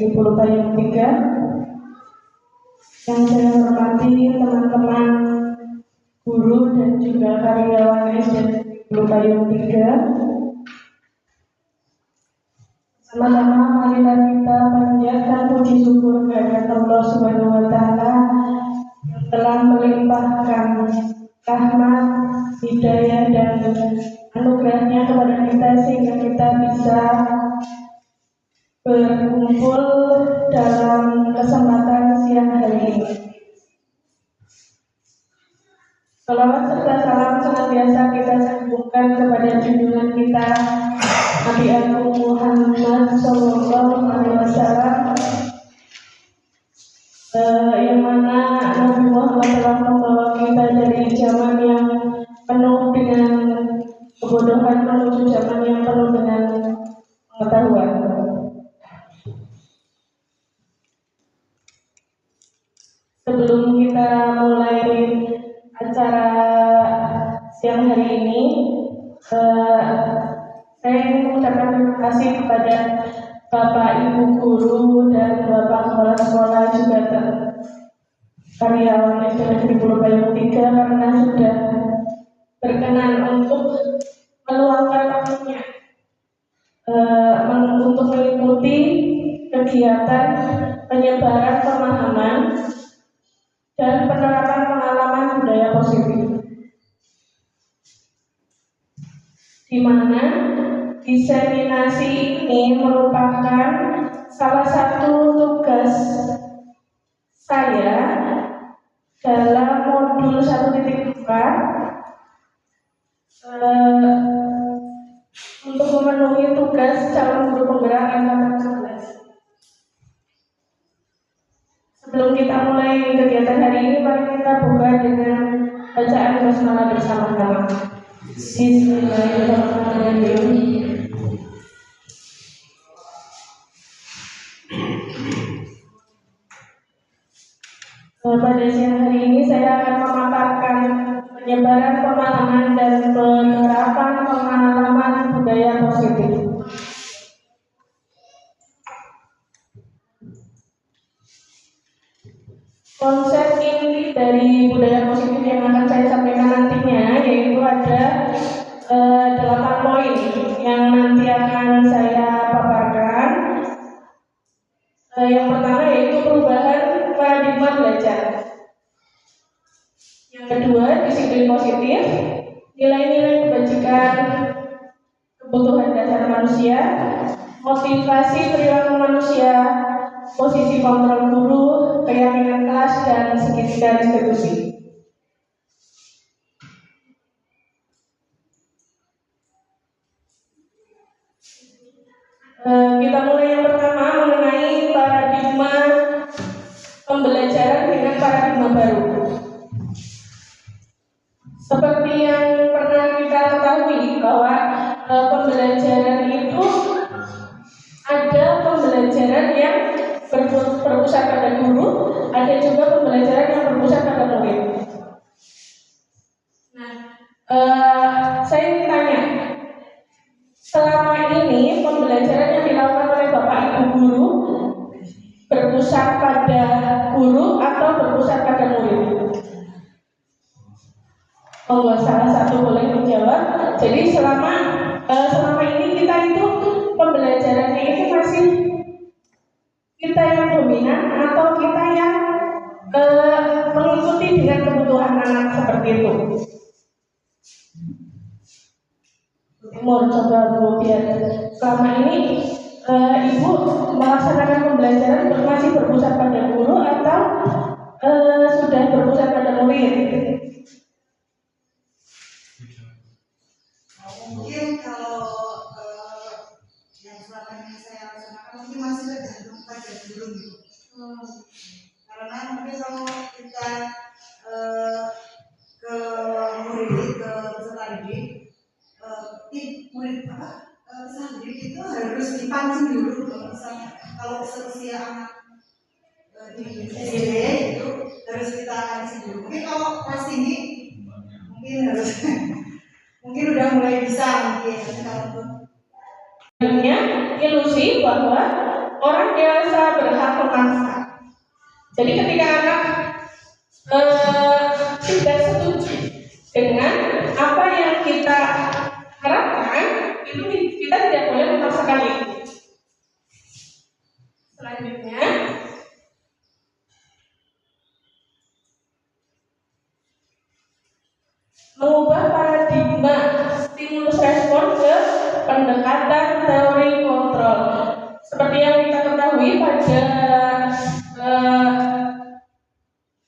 Negeri Payung 3. Yang saya hormati teman-teman guru dan juga karyawan SD Negeri Payung 3. Sama-sama marilah kita panjatkan puji syukur kehadirat Allah Subhanahu wa taala yang telah melimpahkan rahmat, hidayah dan anugerahnya kepada kita sehingga kita bisa berkumpul dalam kesempatan siang hari ini. Salawat serta salam senantiasa kita sambungkan kepada junjungan kita Nabi Agung Muhammad Sallallahu Alaihi Wasallam, yang mana Nabi Muhammad telah membawa kita dari zaman yang penuh dengan kebodohan menuju zaman yang penuh dengan pengetahuan. Sebelum kita mulai acara siang hari ini, saya ingin mengucapkan terima kasih kepada Bapak Ibu Guru dan Bapak Kepala Sekolah juga karyawan SD Negeri Payung 3 karena sudah berkenan untuk meluangkan waktunya untuk mengikuti kegiatan penyebaran pemahaman dan penerapan pengalaman budaya positif, di mana diseminasi ini merupakan salah satu tugas saya dalam modul 1.4 untuk memenuhi tugas calon guru penggerak angkatan 11. Sebelum kita mulai kegiatan hari ini, mari kita buka dengan bacaan basmalah bersama-sama. Bismillahirrahmanirrahim. Pada siang hari ini saya akan memaparkan penyebaran pemahaman dan penerapan pengalaman budaya positif. Konsep inti dari budaya positif yang akan saya sampaikan nantinya yaitu ada 8 poin yang nanti akan saya paparkan. Yang pertama yaitu perubahan paradigma belajar. Yang kedua, disiplin positif, nilai-nilai kebajikan, kebutuhan dasar manusia, motivasi perilaku manusia, posisi kontrol guru, keyakinan kelas, dan segitiga distribusi. Kita mulai yang pertama mengenai paradigma pembelajaran dengan paradigma baru. Seperti yang pernah kita ketahui bahwa pembelajaran itu ada pembelajaran yang berpusat pada guru, ada juga pembelajaran yang berpusat pada murid. Nah, saya ingin tanya, selama ini pembelajaran yang dilakukan oleh Bapak Ibu guru berpusat pada guru atau berpusat pada murid? Monggo salah satu boleh menjawab. Jadi selama ini kita itu pembelajarannya itu masih kita yang dominan atau kita yang mengikuti dengan kebutuhan anak seperti itu? Timur coba Bu, biar selama ini Ibu melaksanakan pembelajaran masih berpusat pada guru atau sudah berpusat pada murid? Mungkin kalau yang selama ini saya laksanakan mungkin masih tergantung pada guru gitu. Karena mungkin kalau kita ke murid, ke peserta didik, murid peserta didik itu harus dipancing dulu. Kalau seusia anak di SD itu harus kita pancing dulu. Mungkin kalau kelas tinggi mungkin harus mungkin udah mulai bisa mungkin kalau ilusi bahwa orang biasa Jadi ketika anak tidak setuju dengan apa yang kita harapkan, itu kita tidak boleh memaksakan itu. Selanjutnya, mengubah paradigma stimulus respon ke pendekatan teori kontrol. Seperti yang kita ketahui pada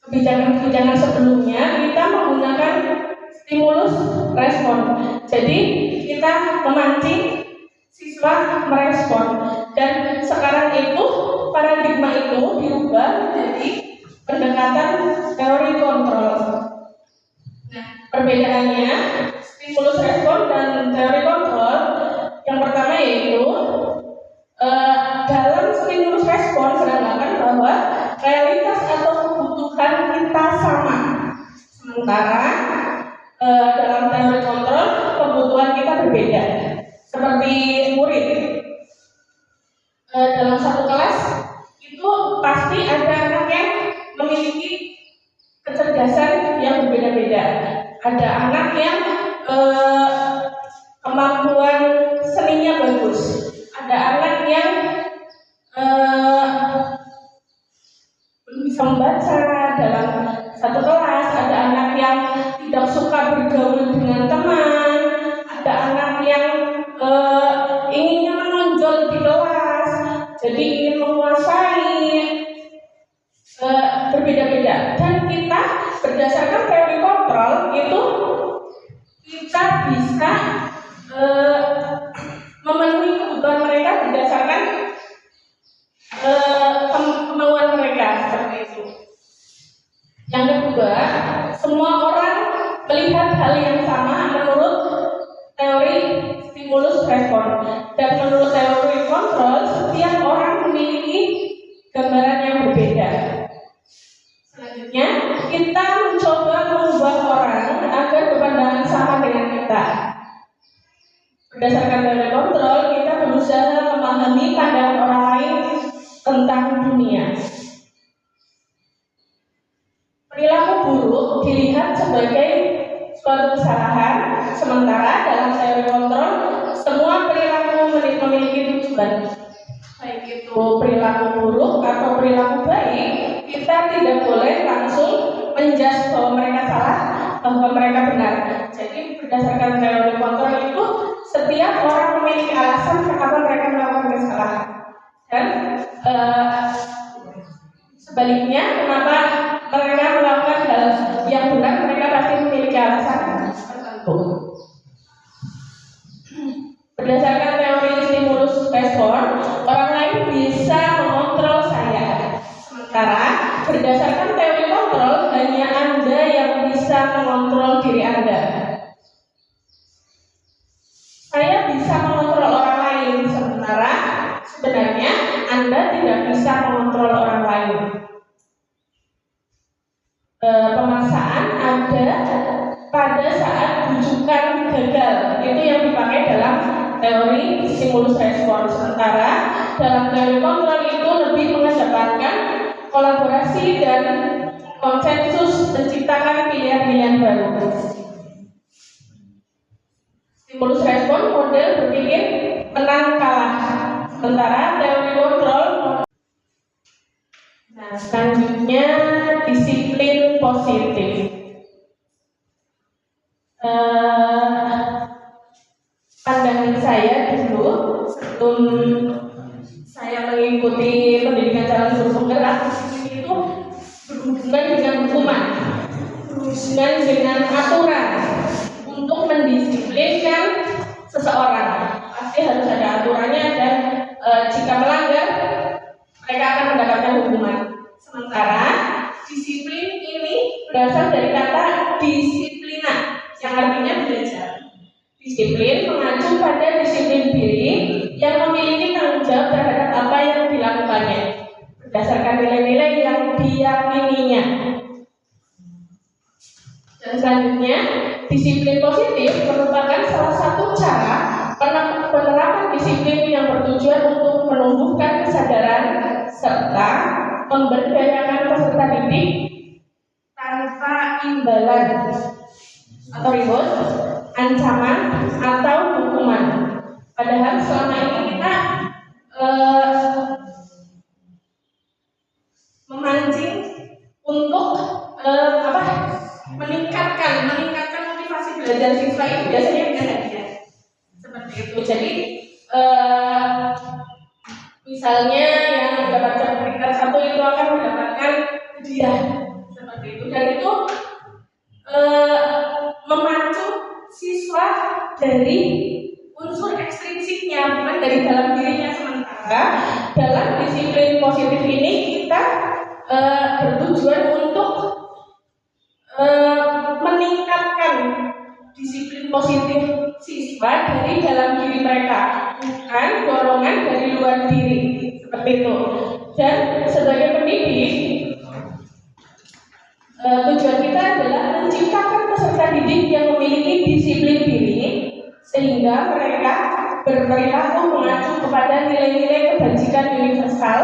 kebijakan-kebijakan sebelumnya, kita menggunakan stimulus respon. Jadi kita memancing siswa merespon, dan sekarang itu paradigma itu diubah menjadi pendekatan teori kontrol. Nah, perbedaannya stimulus respon dan teori kontrol, yang pertama yaitu dalam stimulus respon beranggapan bahwa realitas atau kebutuhan kita sama, sementara dalam teori kontrol kebutuhan kita berbeda. Seperti murid dalam satu kelas itu pasti ada anak yang memiliki kecerdasan yang berbeda-beda. Ada anak yang kemampuan seninya bagus, ada anak yang belum bisa membaca dalam satu kelas, ada anak yang tidak suka bergaul dengan teman, ada anak yang inginnya menonjol di kelas, jadi ingin menguasai, berbeda-beda. Dan kita berdasarkan teori kontrol itu kita bisa memenuhi kebutuhan mereka berdasarkan kemauan mereka, seperti itu. Yang kedua, semua orang melihat hal yang sama menurut teori stimulus respon, dan menurut teori kontrol setiap orang memiliki gambaran yang berbeda. Selanjutnya, kita mencoba mengubah orang agar berpandangan sama dengan kita. Berdasarkan teori kontrol, kita berusaha memahami pandangan orang lain tentang dunia. Perilaku buruk dilihat sebagai suatu kesalahan, sementara dalam teori kontrol semua perilaku memiliki tujuan. Baik itu perilaku buruk atau perilaku baik, kita tidak boleh langsung menjudge bahwa mereka salah, bahwa mereka benar. Jadi berdasarkan teori kontrol itu setiap orang memiliki alasan kenapa mereka melakukan kesalahan, dan sebaliknya kenapa mereka melakukan hal yang benar, mereka pasti memiliki alasan tertentu. Berdasarkan teori stimulus respon, orang lain bisa mengontrol saya, sementara berdasarkan teori kontrol hanya Anda yang bisa mengontrol diri Anda. Saya bisa mengontrol orang lain, sementara sebenarnya Anda tidak bisa mengontrol orang lain. Pemaksaan ada pada saat bujukan gagal, itu yang dipakai dalam teori stimulus respon, sementara dalam teori kontrol itu lebih mengedepankan kolaborasi dan konsensus menciptakan pilihan-pilihan baru. Stimulus respon model berpikir menang kalah, sementara teori kontrol. Nah, selanjutnya disiplin positif. Pandangan saya dulu sebelum saya mengikuti pendidikan calon guru penggerak, disiplin itu berhubungan dengan hukuman, berhubungan dengan aturan untuk mendisiplinkan seseorang. Pasti harus ada aturannya, dan jika melanggar mereka akan mendapatkan hukuman. Sementara disiplin ini berasal dari kata disiplina, yang artinya belajar. Disiplin mengacu pada disiplin diri yang memiliki tanggung jawab terhadap apa yang dilakukannya berdasarkan nilai-nilai yang diyakininya. Dan selanjutnya, disiplin positif merupakan salah satu cara penerapan disiplin yang bertujuan untuk menumbuhkan kesadaran serta memberdayakan peserta didik tanpa imbalan atau reward, ancaman atau hukuman. Padahal selama ini kita memancing untuk meningkatkan motivasi belajar siswa itu biasanya dengan hadiah seperti itu. Jadi misalnya yang mendapatkan peringkat 1 itu akan mendapatkan hadiah seperti itu, dan itu memacu siswa dari unsur ekstrinsiknya, bukan dari dalam dirinya. Sementara dalam disiplin positif ini kita bertujuan untuk meningkatkan disiplin positif siswa dari dalam diri mereka, bukan dorongan dari luar diri seperti itu. Dan sebagai pendidik, tujuan kita adalah menciptakan peserta didik yang memiliki disiplin diri sehingga mereka berperilaku mengacu kepada nilai-nilai kebajikan universal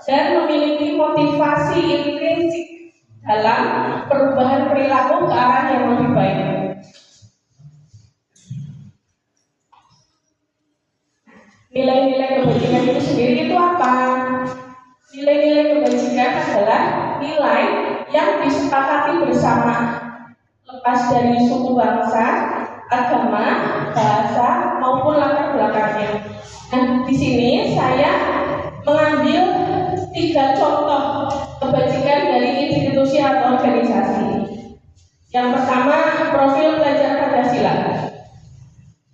dan memiliki motivasi intrinsik dalam perubahan perilaku ke arah yang lebih baik. Nilai-nilai kebajikan itu sendiri itu apa? Nilai-nilai kebajikan adalah nilai yang disepakati bersama, lepas dari suku bangsa, agama, bahasa maupun latar belakangnya. Nah, di sini saya mengambil 3 contoh kebajikan dari institusi atau organisasi. Yang pertama, profil pelajar Pancasila.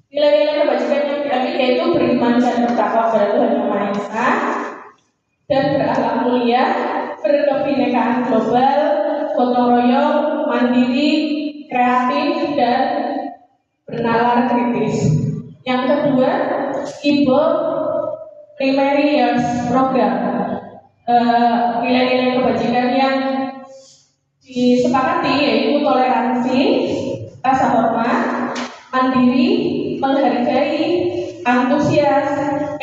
Nilai-nilai kebajikan yang diambil yaitu beriman dan bertakwa kepada Tuhan Yang Maha Esa, dan berakhlak mulia, berkebinekaan global, gotong royong, mandiri, kreatif, dan bernalar kritis. Yang kedua, IBO Primary Years Program. Nilai-nilai kebajikan yang disepakati yaitu toleransi, rasa hormat, mandiri, menghargai, antusias,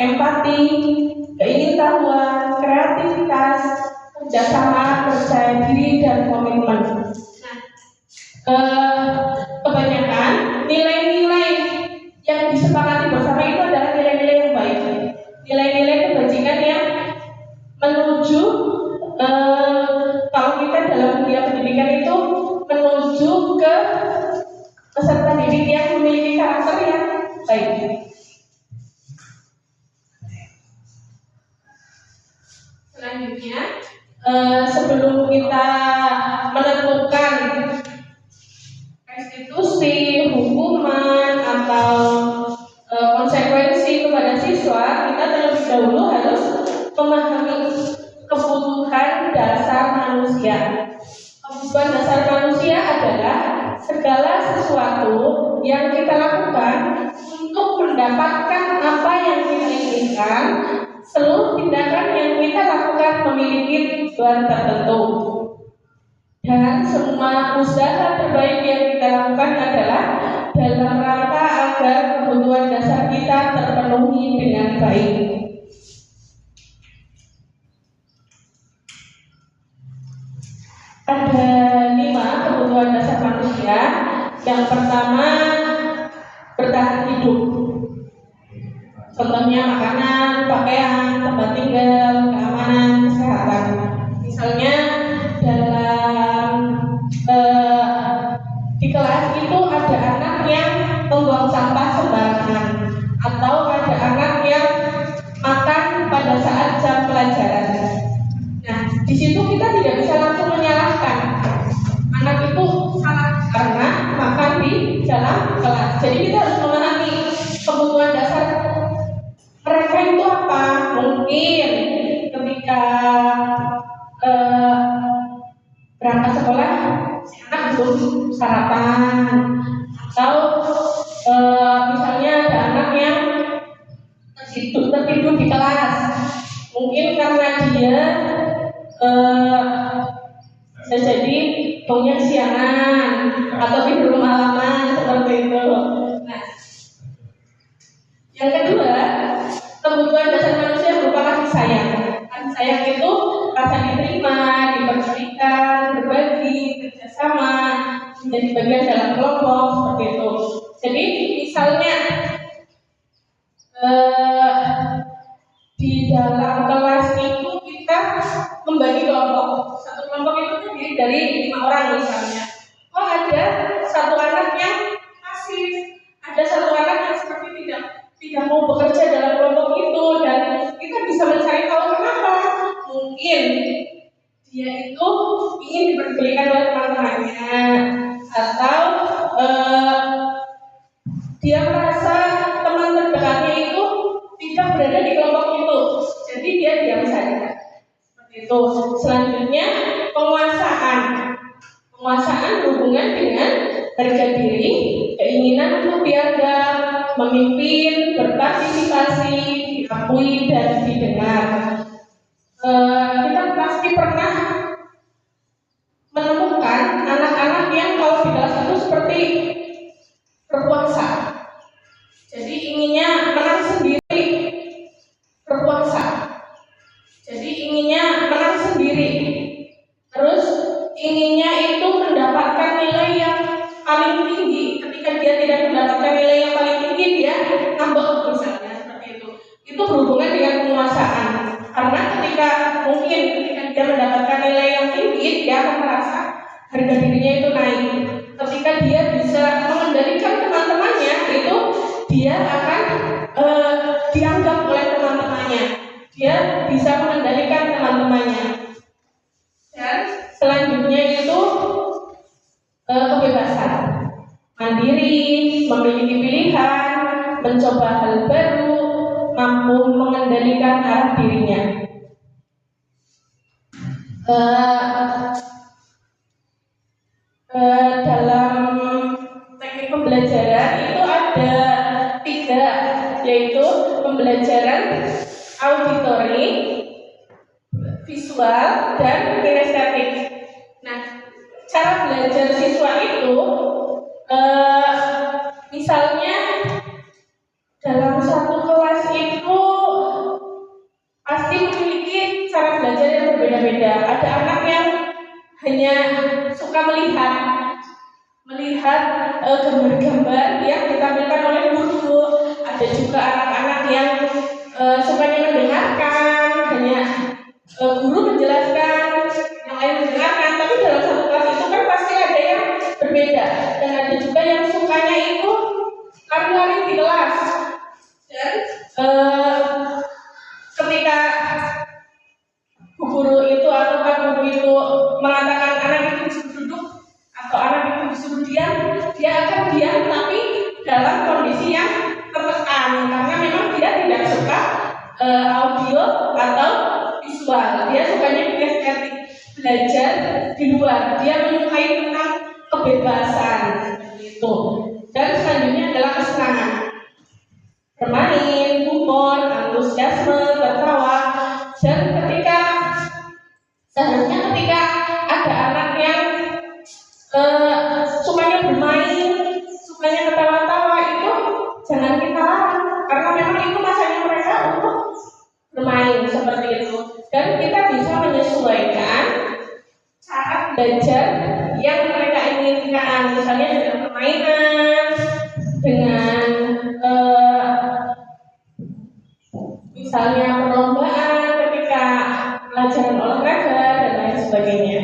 empati, keingintahuan, kreativitas, kerjasama, percaya diri, dan komitmen. Kebanyakan nilai-nilai yang disepakati bersama itu adalah nilai-nilai yang baik, nilai-nilai kebajikan yang menuju kalau kita dalam dunia pendidikan itu menuju ke peserta didik yang memiliki karakter yang baik. Selanjutnya, sebelum kita menentukan restitusi, hukuman, atau konsekuensi kepada siswa, kita terlebih dahulu harus memahami kebutuhan dasar manusia. Kebutuhan dasar manusia adalah segala sesuatu yang kita lakukan untuk mendapatkan apa yang kita inginkan. Seluruh tindakan yang kita lakukan memiliki tujuan tertentu, dan semua usaha terbaik yang kita lakukan adalah dalam rangka agar kebutuhan dasar kita terpenuhi dengan baik. Ada 5 kebutuhan dasar manusia. Yang pertama, bertahan hidup. Contohnya makanan, pakaian, tempat tinggal, keamanan, kesehatan. Misalnya dalam di kelas itu ada anak yang membuang sampah sembarangan, atau ada anak yang makan pada saat jam pelajaran. Nah, di situ kita tidak bisa langsung menyalahkan anak itu salah karena makan di dalam kelas. Jadi kita harus memahami kebutuhan dasar mereka itu apa. Mungkin ketika berangkat sekolah, si anak butuh sarapan, atau misalnya ada anak yang tertidur di kelas. Mungkin karena dia bisa jadi bangunnya siangan atau tidur malaman seperti itu. Nah, yang kedua, kebutuhan dasar manusia berupa kasih sayang. Kasih sayang itu rasa diterima menjadi bagian dalam kelompok seperti itu. Jadi misalnya di dalam kelas itu kita membagi kelompok. Satu kelompok itu terdiri dari 5 orang misalnya. Oh, ada satu anak yang pasif, ada satu anak yang seperti tidak mau bekerja dalam kelompok itu, dan kita bisa mencari tahu kenapa. Mungkin dia itu ingin diperdulikan oleh teman-temannya, atau dia merasa teman terdekatnya itu tidak berada di kelompok itu, jadi dia diam saja. Seperti itu. Selanjutnya penguasaan berhubungan dengan harga diri, keinginan untuk dianggap, memimpin, berpartisipasi, diakui dan didengar. Kita pasti pernah menemukan anak-anak yang kalau di kelas itu seperti berkuasa, jadi inginnya menang sendiri, berkuasa, jadi inginnya menang sendiri, terus inginnya itu mendapatkan nilai yang paling tinggi. Ketika dia tidak mendapatkan nilai yang paling tinggi, dia ngambek misalnya, seperti itu. Itu berhubungan dengan penguasaan, karena ketika dia mendapatkan nilai yang tinggi, dia akan merasa harga dirinya itu naik. Ketika dia bisa mengendalikan teman-temannya, itu dia akan dianggap oleh teman-temannya, dia bisa mengendalikan teman-temannya. Dan selanjutnya itu kebebasan, mandiri, memiliki pilihan, mencoba hal baru, mampu mengendalikan arah dirinya. Dalam teknik pembelajaran itu ada 3, yaitu pembelajaran auditori, visual, dan kinestetik. Nah, cara belajar siswa itu misalnya dalam satu kelas itu pasti memiliki cara belajar yang berbeda-beda. Ada anak yang hanya suka melihat gambar-gambar yang ditampilkan oleh guru. Ada juga anak-anak yang sukanya mendengarkan, hanya guru menjelaskan, yang lain mendengarkan. Tapi dalam satu kelas itu kan pasti ada yang berbeda, dan ada juga yang sukanya itu lari-lari di kelas. Dan ketika guru itu atau pak guru itu mengatakan anak itu disuruh duduk atau anak itu disuruh diam, dia akan diam, tapi dalam kondisi yang tertekan, karena memang dia tidak suka audio atau visual. Dia sukanya kinestetik, belajar di luar. Dia menyukai tentang kebebasan itu. Dan selanjutnya adalah kesenangan, bermain, humor, antusiasme, tertawa. Dan seharusnya ketika ada anak yang sukanya bermain, sukanya ketawa-tawa, itu jangan kita larang, karena memang itu masanya mereka untuk bermain seperti itu. Dan kita bisa menyesuaikan cara belajar yang mereka inginkan, misalnya dengan permainan, dengan misalnya perlombaan ketika pelajaran olahraga dan lain sebagainya.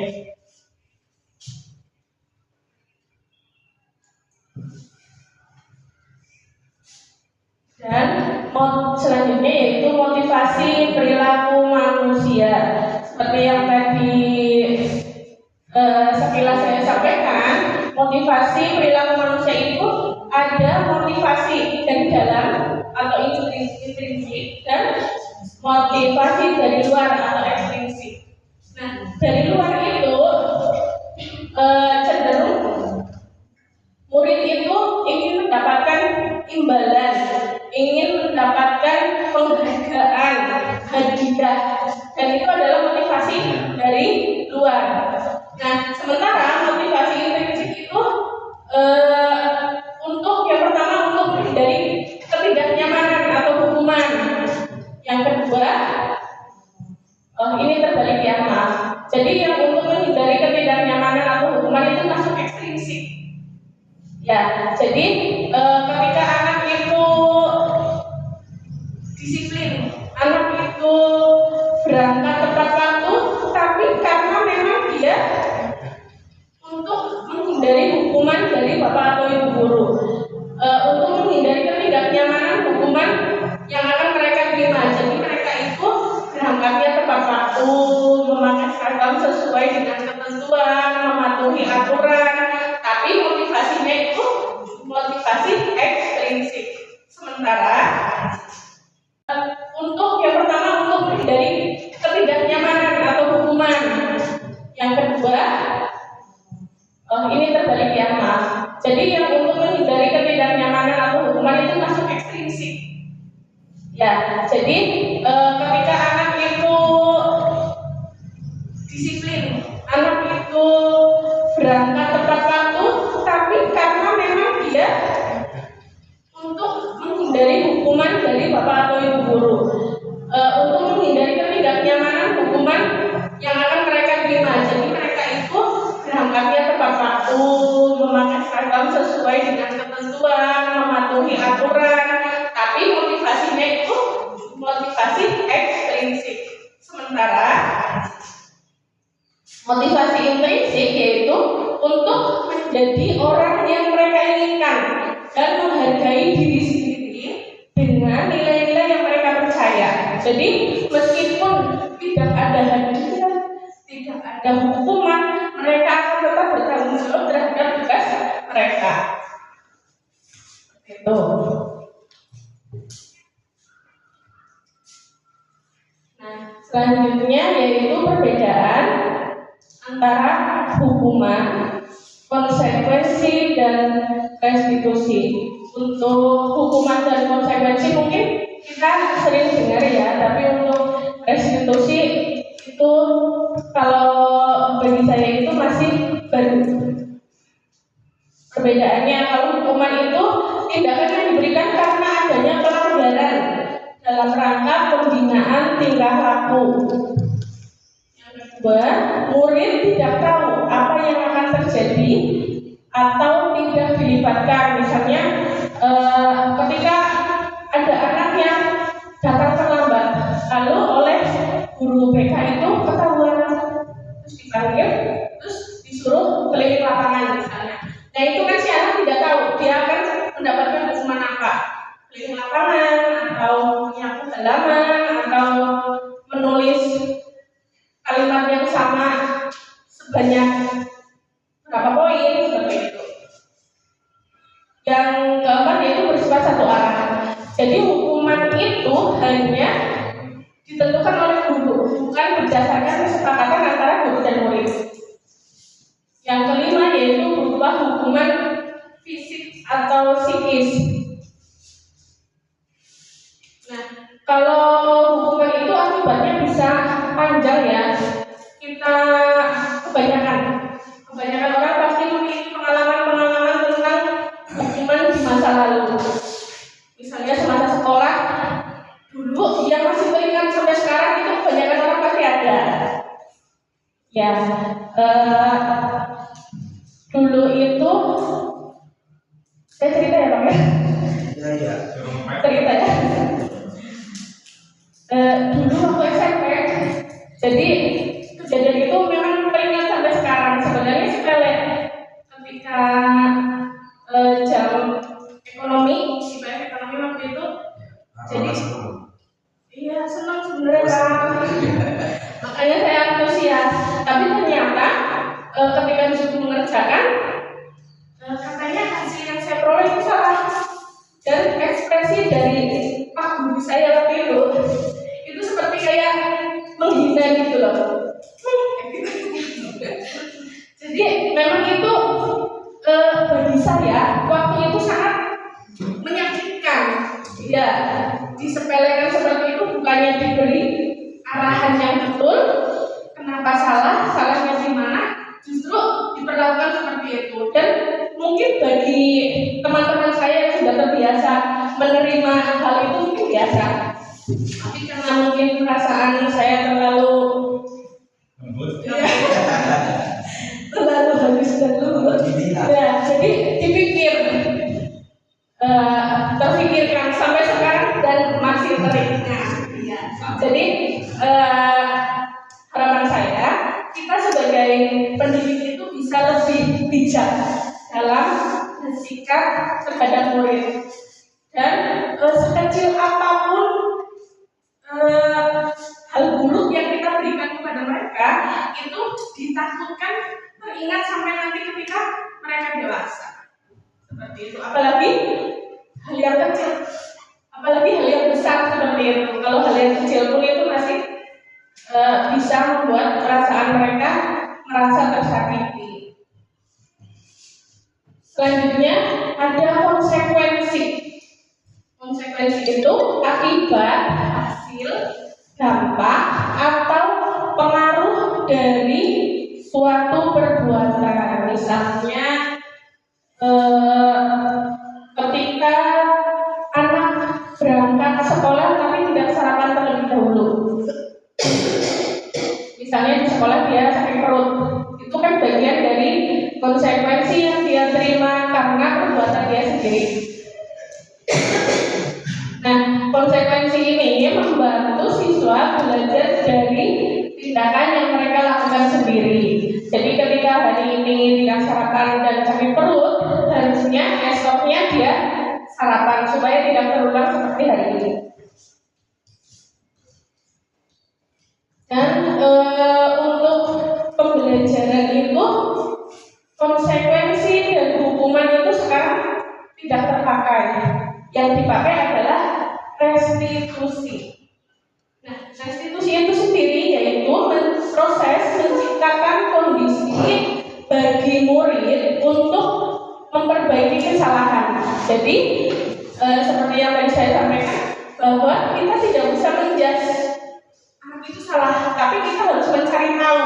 Dan selanjutnya yaitu motivasi perilaku manusia. Seperti yang tadi sekilas saya sampaikan, motivasi perilaku manusia itu ada motivasi dari dalam atau intrinsik dan motivasi dari luar atau ekstrinsik. Nah, dari luar itu cenderung murid itu ingin mendapatkan imbalan, ingin mendapatkan penghargaan, hadiah, dan itu adalah motivasi dari luar. Nah, sementara motivasi intrinsik itu untuk yang pertama untuk menghindari ketidaknyamanan atau hukuman. Yang kedua, ini terbalik ya, maaf. Jadi yang untuk menghindari ketidaknyamanan atau hukuman itu masuk ekstrinsik. jadi ketika anak itu disiplin, anak itu berangkat tepat waktu, tapi karena memang dia untuk menghindari hukuman dari bapak atau ibu guru, untuk menghindari ketidaknyamanan hukuman yang akan mereka terima. Jadi mereka itu berangkatnya tepat waktu, memakai seragam sesuai dengan ketentuan, mematuhi aturan, tapi motivasinya itu motivasi ekstrinsik. Sementara untuk yang pertama untuk menghindari ketidaknyamanan atau hukuman, yang kedua ini terbalik ya, maaf. Jadi yang untuk menghindari ketidaknyamanan atau hukuman itu masuk ekstrinsik. Ya, jadi ketika anak itu disiplin, anak itu berangkat tepat waktu, tapi karena memang dia untuk menghindari hukuman dari bapak atau ibu guru, untuk menghindari ketidaknyamanan hukuman yang akan mereka terima. Jadi mereka itu berangkatnya tepat waktu, memakai seragam sesuai dengan ketentuan, mematuhi aturan, tapi motivasinya itu motivasi ekstrinsik. Sementara motivasi intrinsik yaitu untuk menjadi orang yang mereka inginkan dan menghargai diri sendiri dengan nilai-nilai yang mereka percaya. Jadi meskipun tidak ada hadiah, tidak ada hukuman, mereka akan tetap bertanggung jawab terhadap tugas mereka. Itu. Nah, selanjutnya yaitu perbedaan antara hukuman, konsekuensi, dan restitusi. Untuk hukuman dan konsekuensi mungkin kita sering dengar ya, tapi untuk restitusi itu kalau bagi saya itu masih baru. Perbedaannya, kalau hukuman itu tindakan yang diberikan karena adanya pelanggaran dalam rangka pembinaan tingkah laku. Yang kedua, murid tidak tahu apa yang akan terjadi atau tidak dilibatkan. Misalnya ketika ada anak yang datang terlambat, lalu oleh guru BK itu ketahuan, terus dipanggil, terus disuruh keliling lapangan misalnya. Nah itu kan si anak tidak tahu dia akan mendapatkan hukuman apa, keliling lapangan atau menyapu halaman atau menulis kalimat yang sama sebanyak berapa poin, seperti itu. Yang keempat yaitu bersifat satu arah. Jadi hukuman itu hanya ditentukan oleh guru, bukan berdasarkan kesepakatan antara guru dan murid. Yang kelima yaitu berupa hukuman fisik atau psikis. Nah, kalau hukuman itu akibatnya bisa panjang ya. Kita kebanyakan orang pasti memiliki pengalaman tentang hukuman di masa lalu. Misalnya semasa sekolah dulu yang masih teringat sampai sekarang itu kebanyakan orang pasti ada. Ya, dulu itu saya cerita ya Bang ya. Iya. Cerita ya. Dulu waktu SMP, jadi kejadian itu memang teringat sampai sekarang. Sebenarnya sepele. Ketika jam ekonomi, IPS ekonomi waktu itu, jadi iya senang sebenarnya Kak. Makanya saya antusias. Tapi ternyata ketika disuruh mengerjakan, katanya hasil yang saya peroleh itu salah. Dan ekspresi dari Pak Guru saya waktu itu seperti kayak menghina gitu loh. Jadi memang itu bagi saya waktu itu sangat menyakitkan. Ya, disepelekan seperti itu, bukannya diberi arahan yang betul, kenapa salahnya di mana, justru diperlakukan seperti itu. Dan mungkin bagi teman-teman saya yang sudah terbiasa menerima hal itu mungkin biasa. Tapi karena mungkin perasaan saya terlalu halus sudah lulus. Ya, jadi dipikir, terpikirkan sampai sekarang dan masih teringat. Ya. Jadi harapan saya kita sebagai pendidik itu bisa lebih bijak dalam bersikap terhadap murid, dan sekecil apapun hal buruk yang kita berikan kepada mereka itu ditakutkan teringat sampai nanti ketika mereka dewasa. Seperti itu. Apalagi hal yang kecil, apalagi hal yang besar seperti itu. Kalau hal yang kecil pun itu masih bisa membuat perasaan mereka merasa tersakiti. Selanjutnya ada konsekuensi. Konsekuensi itu akibat, hasil, dampak, atau pengaruh dari suatu perbuatan. Misalnya ketika anak berangkat ke sekolah tapi tidak sarapan terlebih dahulu. Misalnya di sekolah dia sakit perut, itu kan bagian dari konsekuensi yang dia terima karena perbuatan dia sendiri. Nah, konsekuensi ini membantu siswa belajar dari tindakan yang mereka lakukan sendiri. Jadi ketika hari ini tidak sarapan dan sakit perut, harusnya esoknya dia sarapan supaya tidak terulang seperti hari ini. Dan untuk pembelajaran itu konsekuensi dan hukuman itu sekarang tidak terpakai. Yang dipakai adalah restitusi. Nah, restitusi itu sendiri yaitu proses menciptakan kondisi bagi murid untuk memperbaiki kesalahan. Jadi seperti yang tadi saya sampaikan, bahwa kita tidak bisa menjudge anak itu salah, tapi kita harus mencari tahu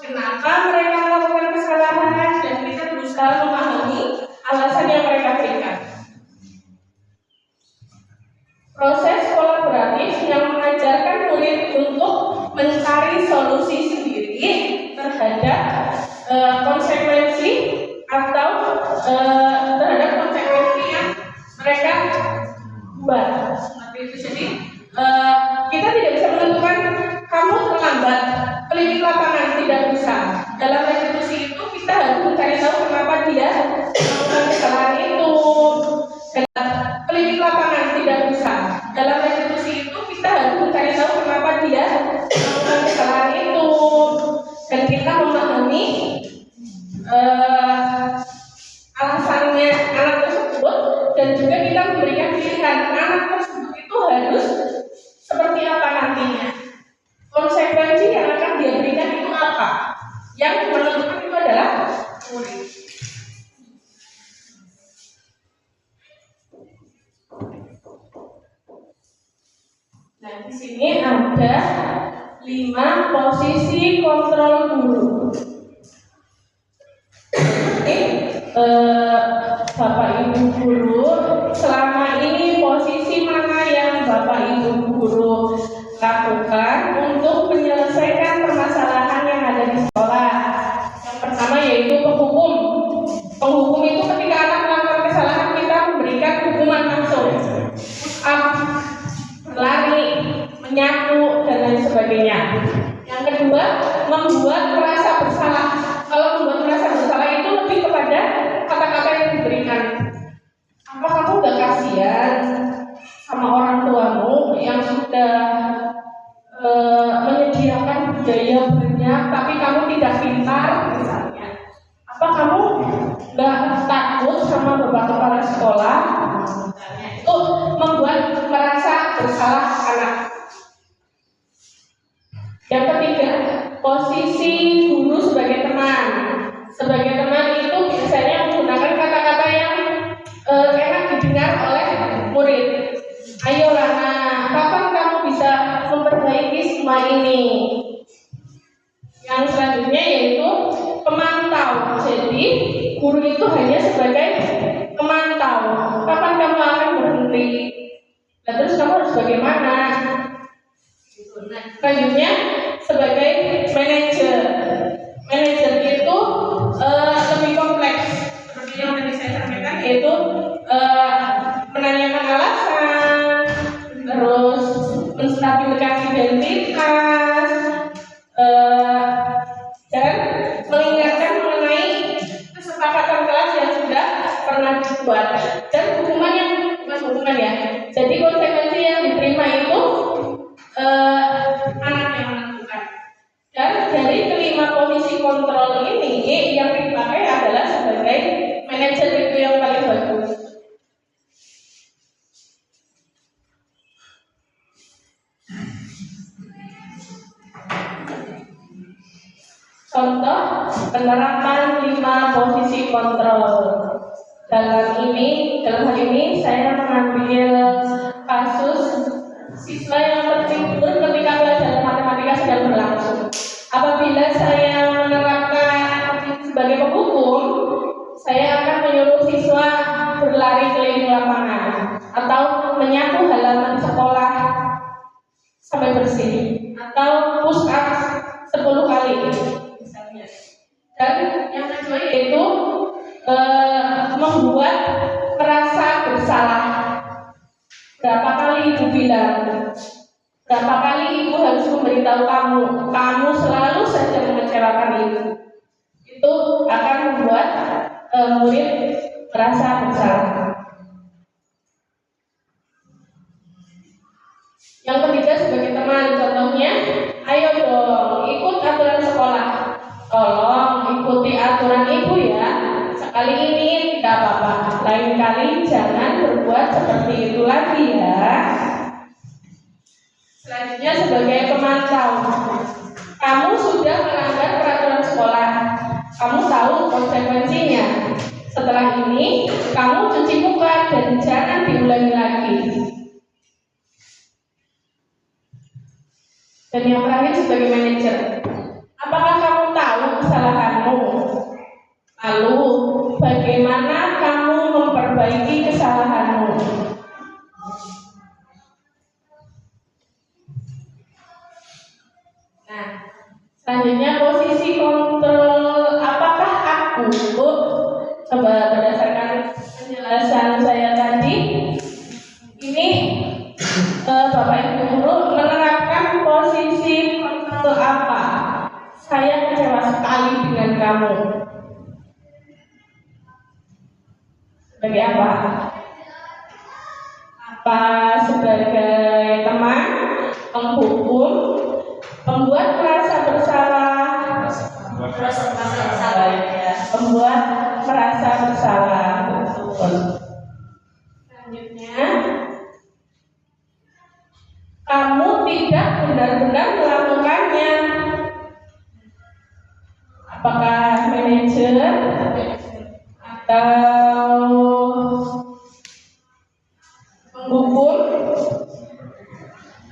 kenapa mereka melakukan kesalahan dan kita berusaha memahami alasan yang mereka berikan. Proses kolaboratif yang mengajarkan murid untuk mencari solusi sendiri terhadap konsekuensi atau terhadap konsekuensi yang mereka buat. Seperti itu. Jadi kita tidak bisa menentukan kamu terlambat, keliling lapangan, tidak bisa. Dalam restitusi itu kita harus mencari tahu kenapa dia melakukan kesalahan itu. Keliling lapangan tidak bisa. Dalam restitusi itu kita harus mencari tahu kenapa dia melakukan kesalahan itu, dan kita memahami alasannya anak tersebut, dan juga kita memberikan pilihan anak tersebut itu harus seperti apa nantinya. Konsekuensi yang akan dia berikan itu apa? Yang menentukan itu adalah murid. Nah, di sini ada 5 posisi kontrol guru. Ini Bapak Ibu guru, selama ini posisi mana yang Bapak Ibu guru lakukan untuk menyelesaikan permasalahan yang ada di sekolah? Yang pertama yaitu penghukum. Penghukum itu ketika anak melakukan kesalahan kita memberikan hukuman langsung, berlari, menyapu, dan lain sebagainya. Yang kedua, membuat merasa bersalah. Kalau membuat merasa bersalah itu lebih kepada kata-kata yang diberikan. Apa kamu gak kasihan sama orang tuamu yang sudah menyediakan biaya banyak, tapi kamu tidak pintar misalnya? Apa kamu gak takut sama bapak kepala sekolah? Itu membuat merasa bersalah anak. Yang ketiga, posisi guru sebagai teman. Sebagai teman itu biasanya menggunakan kata-kata yang enak didengar oleh murid. Ayo Lana, kapan kamu bisa memperbaiki semua ini? Yang selanjutnya yaitu pemantau. Jadi guru itu hanya sebagai pemantau. Kapan kamu akan berhenti? Nah, terus kamu harus bagaimana? Nah, selanjutnya sebagai manajer. Manajer itu lebih yaitu menanyakan alasan, terus menstabilisasi identitas, dan mengingatkan mengenai kesepakatan kelas yang sudah pernah dibuat, dan hukuman yang bukan hukuman ya. Jadi konsekuensi yang diterima itu anak yang menentukan. Dan dari kelima posisi kontrol ini yang dipakai adalah sebagai manajer itu yang paling bagus. Contoh penerapan 5 posisi kontrol. Dalam hal ini saya mengambil kasus siswa yang tertidur ketika pelajaran matematika sedang berlangsung. Apabila saya menerapkan sebagai penghukum, saya akan menyuruh siswa berlari keliling lapangan atau menyapu halaman sekolah sampai bersih, atau push up 10 kali misalnya. Dan yang kedua yaitu membuat merasa bersalah. Berapa kali ibu bilang, berapa kali ibu harus memberitahu kamu selalu saja mengecewakan ibu. Itu akan membuat murid merasa bersalah. Yang ketiga sebagai teman, contohnya, ayo dong ikut aturan sekolah. Tolong ikuti aturan ibu ya. Sekali ini tidak apa-apa, lain kali jangan berbuat seperti itu lagi ya. Selanjutnya sebagai pemantau, kamu sudah melanggar peraturan sekolah, kamu tahu konsekuensinya. Setelah ini kamu cuci muka dan jangan diulangi lagi. Dan yang terakhir sebagai manajer, apakah kamu tahu kesalahanmu? Lalu bagaimana kamu memperbaiki kesalahanmu? Nah, selanjutnya posisi kontrol. Apakah aku? Coba berdasarkan penjelasan saya tadi, ini Bapak Ibu guru menerapkan posisi kontrol apa? Saya kecewa sekali dengan kamu. Sebagai apa? Apa sebagai teman, penghukum, membuat merasa bersalah, membuat merasa bersalah. Betul. Selanjutnya, kamu tidak benar-benar melakukannya. Apakah manajer atau penghukum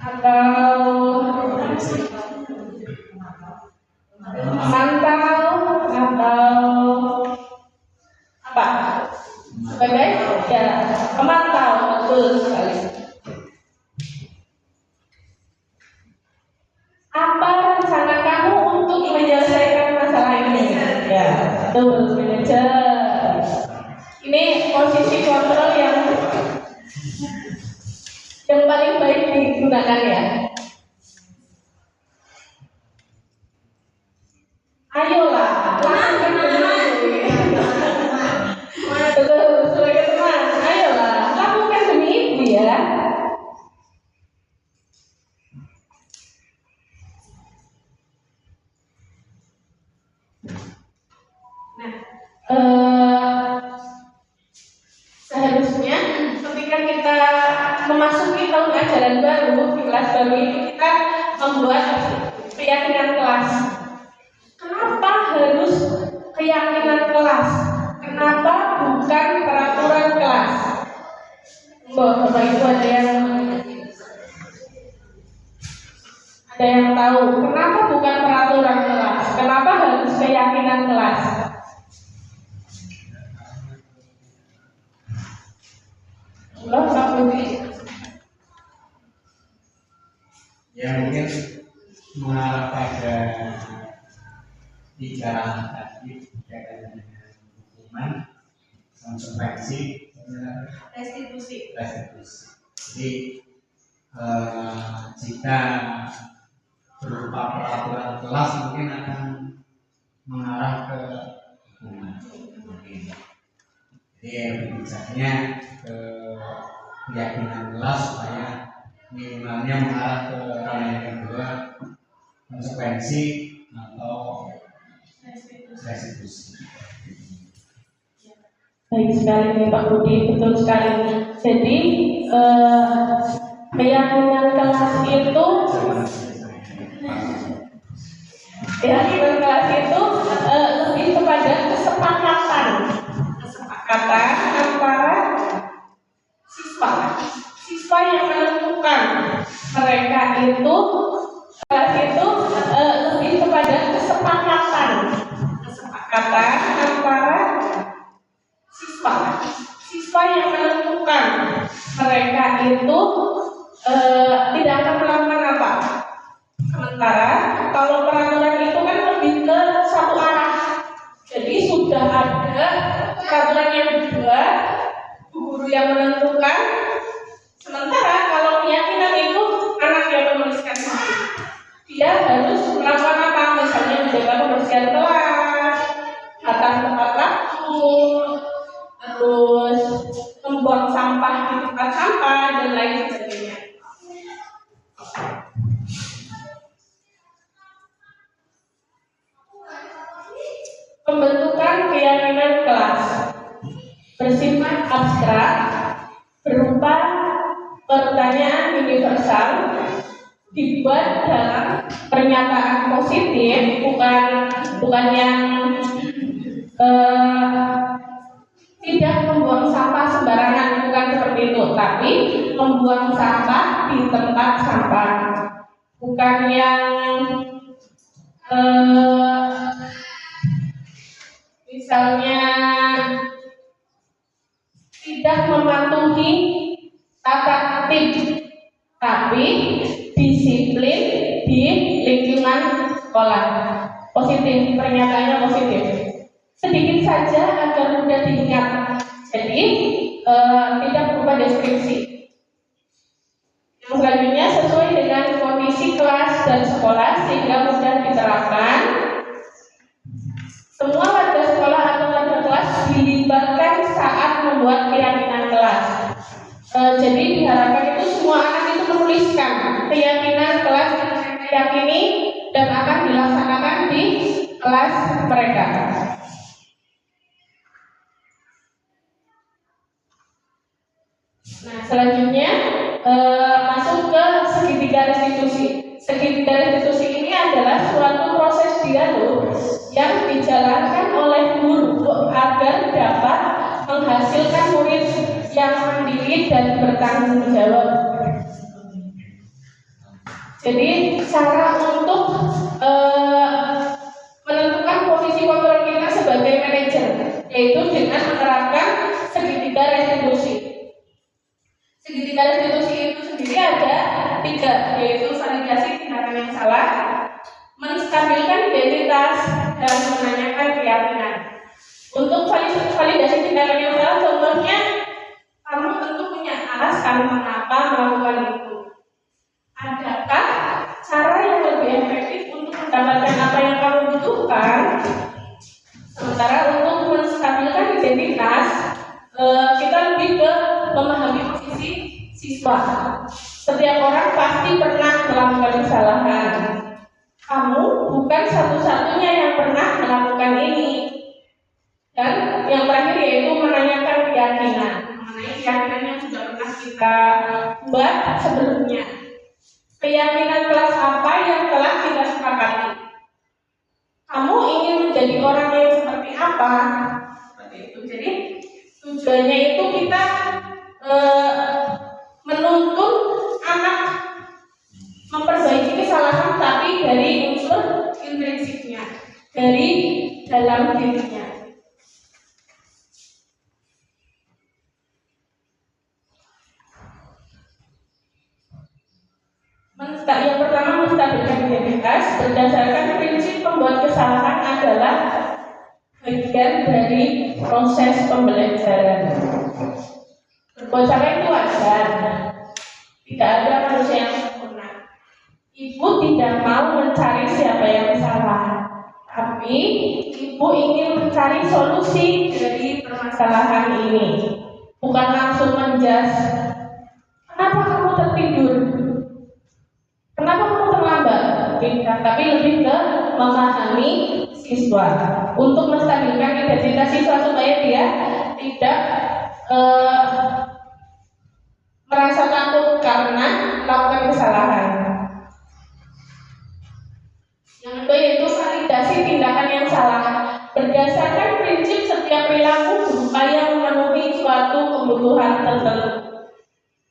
atau mantau atau apa? Sebagai ya pemantau, betul sekali. Apa rencana kamu untuk menyelesaikan masalah ini? Ya, betul, manajer. Ini posisi kontrol yang paling baik digunakan ya. Ayolah, lakukan demi betul, sebagai teman. Ayolah, lakukan demi ibu ya. Seharusnya ketika kita memasuki tahun ajaran baru di kelas baru itu kita membuat keyakinan kelas. Kenapa harus keyakinan kelas? Kenapa bukan peraturan kelas? Bapak Ibu ada yang tahu kenapa bukan peraturan kelas? Kenapa harus keyakinan kelas? Ya mungkin mengarah pada bicara tadi berkaitan dengan hukuman, konsekuensi konsekuensi restitusi. Jadi jika berupa peraturan kelas mungkin akan mengarah ke hukuman. Jadi lebih bijaknya ke keyakinan kelas supaya minimalnya mengarah ke ranah yang kedua, konsekuensi atau restitusi. Baik sekali nih Pak Budi, betul sekali. Jadi keyakinan kelas itu lebih kepada kesepakatan antara siswa yang menentukan. Mereka itu kelas itu lebih kepada kesepakatan antara siswa yang menentukan. Mereka itu tidak akan melakukan apa. Sementara kalau peraturan itu kan lebih ke satu arah. Jadi sudah ada peraturan yang dibuat, guru yang menentukan. Sementara kalau keyakinan itu anak yang menuliskan sendiri. Dia harus melakukan apa? Misalnya menjaga kebersihan kelas, atas tepat waktu, terus membuang sampah di tempat sampah dan lain sebagainya. Pembentukan keyakinan kelas bersifat abstrak, berupa pertanyaan universal, dibuat dalam pernyataan positif, bukan yang tidak membuang sampah sembarangan, bukan seperti itu, tapi membuang sampah di tempat sampah, bukan yang misalnya tidak mematuhi tata tertib, tapi disiplin di lingkungan sekolah. Positif, pernyataannya positif. Sedikit saja agar mudah diingat. Jadi tidak berupa deskripsi. Yang selanjutnya sesuai dengan kondisi kelas dan sekolah sehingga mudah diterapkan. Semua warga sekolah atau warga kelas dilibatkan saat membuat keyakinan kelas. Jadi diharapkan itu semua anak itu menuliskan keyakinan kelas yang mereka yakini dan akan dilaksanakan di kelas mereka. Nah, selanjutnya masuk ke segitiga restitusi. Segitiga restitusi ini adalah suatu proses dialog yang dijalankan oleh guru agar dapat menghasilkan murid yang mandiri dan bertanggung jawab. Jadi cara untuk menentukan posisi kontrol kita sebagai manajer, yaitu dengan menerapkan segitiga restitusi. Segitiga restitusi itu sendiri ada 3, yaitu validasi tindakan yang salah, menstabilkan identitas, dan menanyakan keyakinan. Untuk validasi tindakan yang salah, contohnya kamu tentu punya alasan mengapa melakukan itu. Adakah cara yang lebih efektif untuk mendapatkan apa yang kamu butuhkan? Sementara untuk menstabilkan identitas, kita lebih ke memahami posisi siswa. Setiap orang pasti pernah melakukan kesalahan. Kamu bukan satu-satunya yang pernah melakukan ini. Dan yang terakhir yaitu menanyakan keyakinan. Mengenai keyakinan yang sudah pernah kita buat sebelumnya. Keyakinan kelas apa yang telah kita sepakati? Kamu ingin menjadi orang yang seperti apa? Seperti itu. Jadi tujuannya itu kita menuntun anak memperbaiki kesalahan, tapi dari unsur intrinsiknya, dari dalam dirinya. Yang pertama, menstabilkan identitas berdasarkan prinsip pembuat kesalahan adalah bagian dari proses pembelajaran. Berbuat salah itu wajar. Tidak ada manusia yang sempurna. Ibu tidak mau mencari siapa yang salah, tapi ibu ingin mencari solusi dari permasalahan ini. Bukan langsung menjas, kenapa kamu tertidur? Kenapa kamu terlambat? Tidak, tapi lebih ke memahami siswa untuk menstabilkan identitas siswa supaya dia tidak merasa takut karena melakukan kesalahan. Yang kedua yaitu validasi tindakan yang salah. Berdasarkan prinsip setiap perilaku berupaya memenuhi suatu kebutuhan tertentu.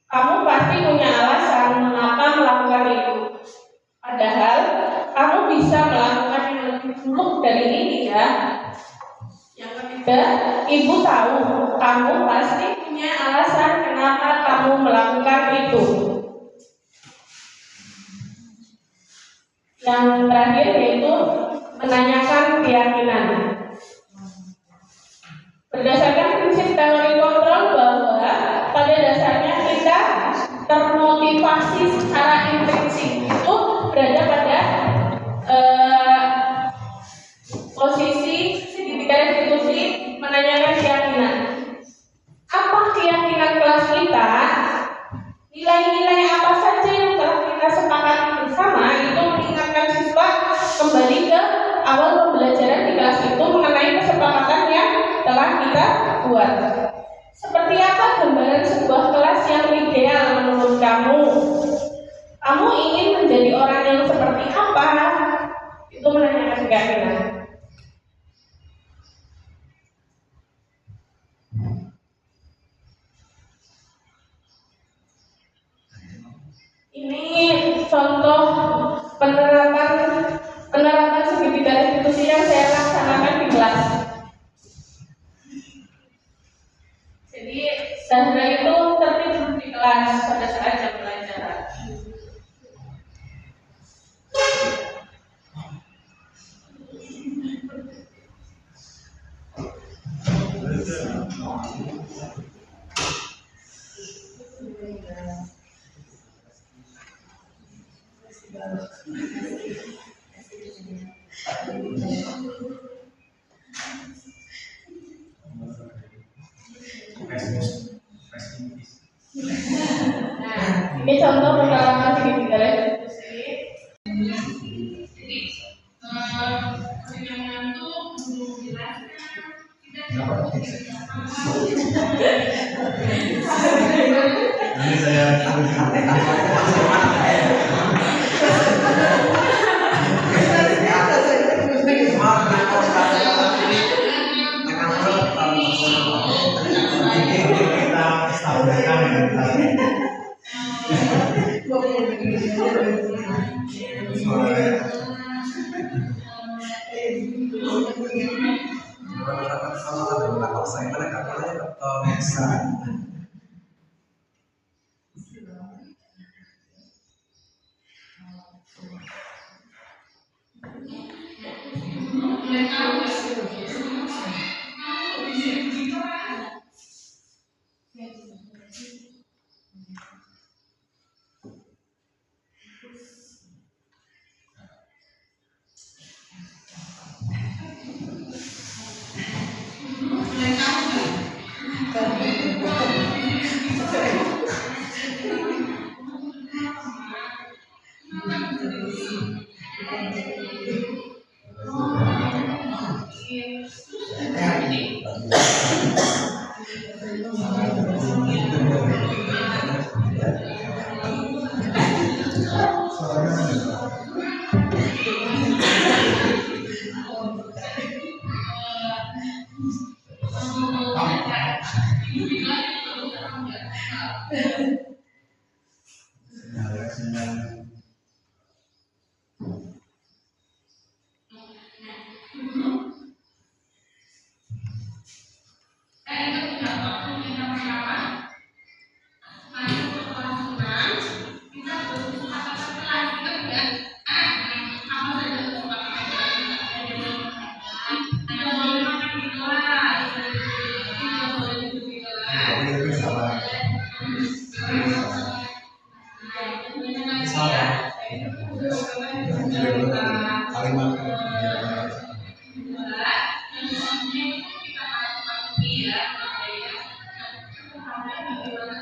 Kamu pasti punya alasan mengapa melakukan itu. Padahal kamu bisa melakukan yang lebih buruk dari ini ya. Yang ketiga, ibu tahu kamu pasti punya alasan kenapa kamu melakukan itu. Yang terakhir yaitu menanyakan keyakinan. Berdasarkan prinsip teori kontrol bahwa pada dasarnya kita termotivasi secara intrinsik itu berada pada posisi segitiga restitusi menanyakan keyakinan. Apa keyakinan kelas kita? Nilai-nilai apa saja yang telah kita sepakati bersama itu mengingatkan siswa kembali ke awal pembelajaran di kelas itu mengenai kesepakatan yang telah kita buat. Seperti apa gambaran sebuah kelas yang ideal menurut kamu? Kamu ingin menjadi orang yang seperti apa? Itu menanyakan keyakinan. Ini contoh penerapan segitiga restitusi yang saya laksanakan di kelas. Jadi Zahra itu tertidur di kelas pada saat jam pelajaran. Nah, ini contoh penerapan segitiga restitusi. Jadi, pertimbangan itu belum jelaskan. Nanti saya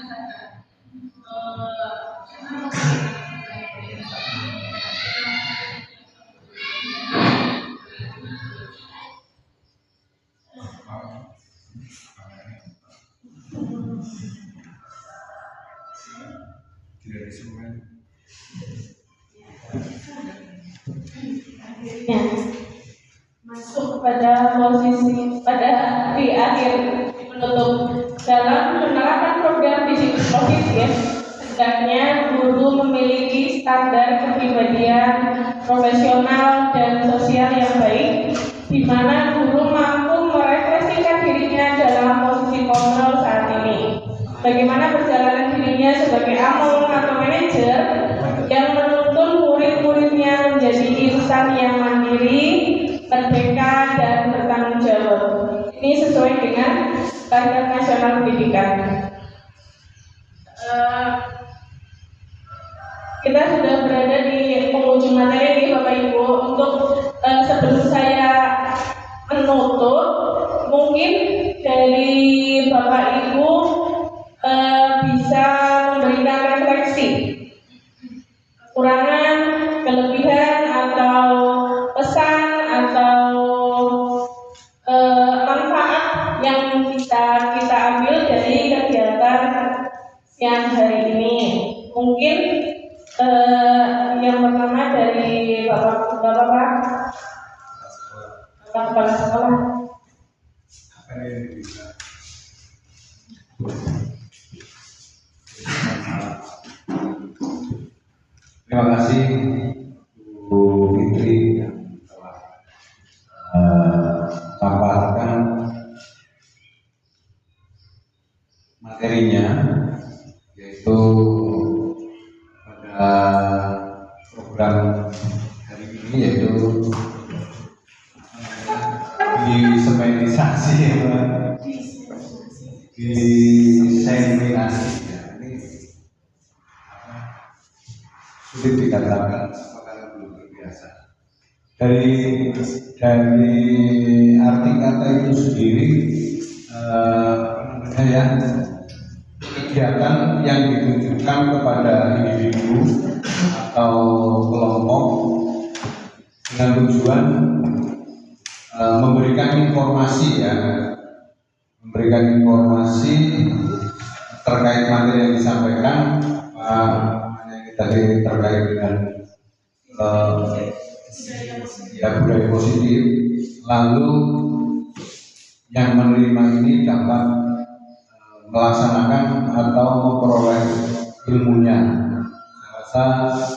Tidak disuruh. Ya, masuk pada posisi pada di akhir menutup dalam menerapkan program psikologi ya. Hendaknya guru memiliki standar kepribadian profesional dan sosial yang baik, di mana guru mampu merefleksikan dirinya dalam posisi kontrol saat ini. Bagaimana perjalanan dirinya sebagai among atau manajer yang menuntun murid-muridnya menjadi insan yang mandiri, merdeka, dan bertanggung jawab. Ini sesuai dengan Standar Nasional Pendidikan. Kita sudah berada di penghujung materi nih Bapak Ibu. Untuk sebelum saya menutup, mungkin dari Bapak Ibu bisa memberikan refleksi kekurangan, kelebihan, atau pesan atau manfaat yang kita ambil dari kegiatan siang hari ini. Mungkin yang pertama dari Bapak Kepala Sekolah. Terima kasih Bu Fitri yang telah paparkan materinya, yaitu pada program hari ini, yaitu disemenisasi, diseminasi. Sulit dikatakan karena belum terbiasa. Dari arti kata itu sendiri, kegiatan yang ditujukan kepada individu atau kelompok dengan tujuan memberikan informasi terkait materi yang disampaikan. Tadi terkait dengan budaya positif, lalu yang menerima ini dapat melaksanakan atau memperoleh ilmunya. Saya rasa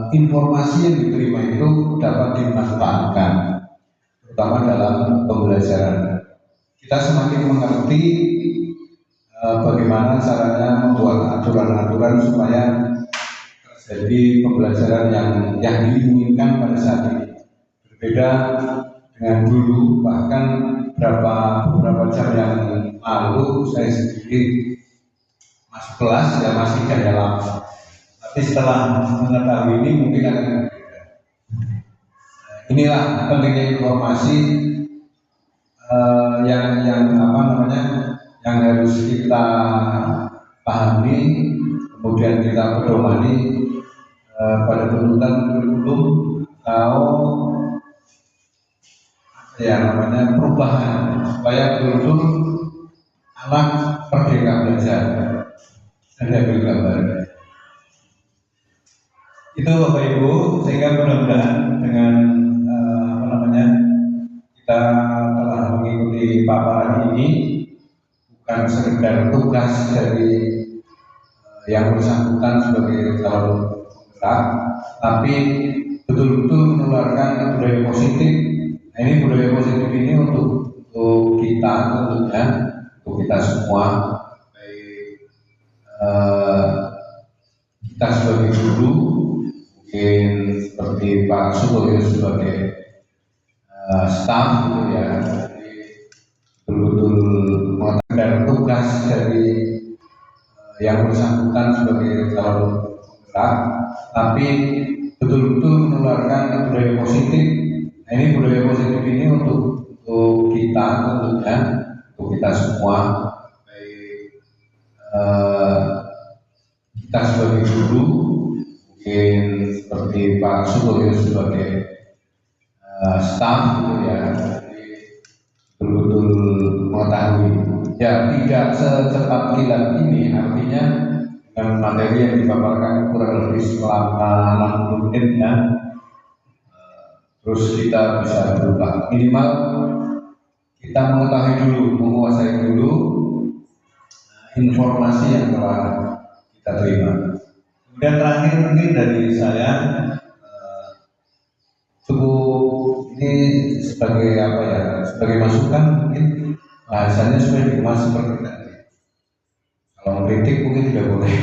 informasi yang diterima itu dapat dimanfaatkan, terutama dalam pembelajaran. Kita semakin mengerti bagaimana caranya membuat aturan-aturan supaya terjadi pembelajaran yang diinginkan pada saat ini. Berbeda dengan dulu, bahkan beberapa jam yang lalu saya sendiri masuk kelas masih gaya lama. Tapi setelah mengetahui ini mungkin akan berbeda. Inilah pentingnya informasi yang harus kita pahami, kemudian kita pedomani pada tuntutan kurikulum atau perubahan supaya betul-betul anak merdeka belajar dan ambil gambar. Itu Bapak Ibu, sehingga mudah-mudahan dengan kita telah mengikuti paparan ini bukan sekedar tugas dari yang bersangkutan sebagai calon penggerak, tapi betul-betul menularkan budaya positif. Nah, ini budaya positif ini untuk kita tentunya, untuk kita semua, baik kita sebagai guru, mungkin seperti Pak Sutoyo sebagai staf gitu ya, betul-betul mengatakan tugas dari yang bersangkutan sebagai calon penggerak, tapi betul-betul menularkan budaya positif. Nah, ini budaya positif ini untuk kita tentunya, untuk kita semua, baik kita sebagai guru, mungkin seperti Pak Sutoyo sebagai staf gitu ya, jadi betul-betul mengetahui. Ya, tidak secepat kilat ini, artinya dengan materi yang dipaparkan kurang lebih selama 60 menit ya, terus kita bisa berubah. Minimal kita mengetahui dulu, menguasai dulu informasi yang telah kita terima. Kemudian terakhir mungkin dari saya, cukup ini sebagai apa ya, sebagai masukan mungkin bahasanya supaya dikemas seperti tadi. Kalau kritik mungkin tidak boleh.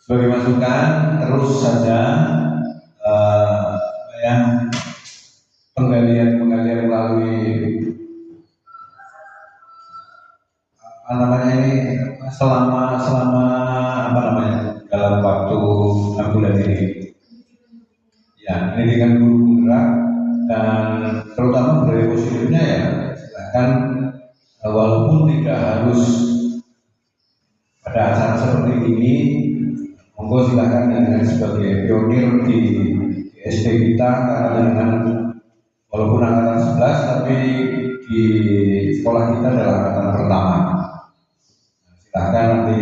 Sebagai masukan terus saja penggalian melalui apa namanya ini selama apa namanya dalam waktu 6 bulan ini. Ya, ini dengan guru penggerak dan terutama budaya positifnya ya silakan, walaupun tidak harus pada acara seperti ini, monggo silakan dengan sebagai pionir di SD kita, karena dengan walaupun angkatan 11 tapi di sekolah kita adalah angkatan pertama. Silakan nanti